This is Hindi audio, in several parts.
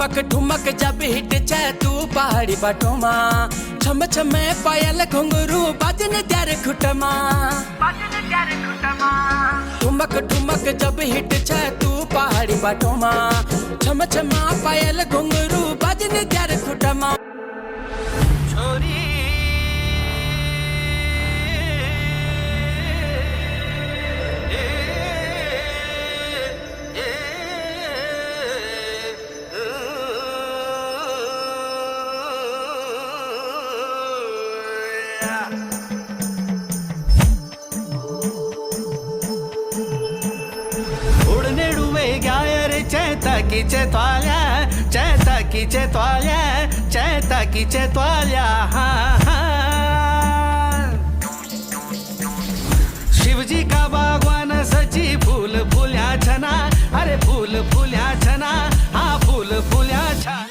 ठुमक ठुमक जब हिट छे तू पहाड़ी बाटोमा छम छमे पायल घुंगरू बाजन त्यारे खुटमा ठुमक ठुमक जब हिट छे तू पहाड़ी बाटोमा छम छमा पायल घुंगरू बाजन त्यारे खुटमा छोरी उड़ने डूबे गया रे चैता की चैताल्या चैता की चैताल्या चैता की चैताल्या हाँ हाँ शिवजी का बागवान सची फूल फूल्या छना अरे फूल फूल्या छना हाँ फूल फूल्या छना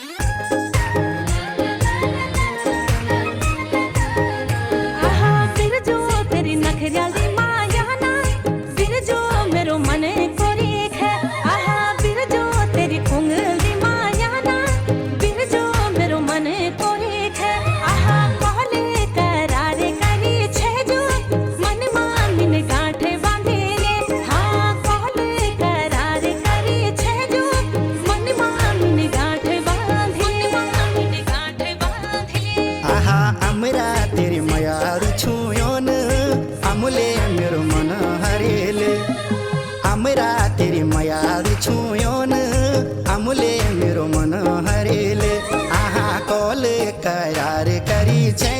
फिर जो तेरी नखरियाली माया ना फिर जो मेरो मन कोरी है आहा फिर जो तेरी उंगली माया ना फिर जो मेरो मन कोरी है आहा कहले करार करी छे जो मन मानिन गांठे बांधे ले हाँ कहले करार करी छे जो मन मानिन गांठे बांधे आहा अमरा तेरी मयारू छुयोन अमुले मेरो मन हरेले अमरा तेरी मयारू छुयोन अमुले मेरो मन हरेले आहा कॉल करार करी छे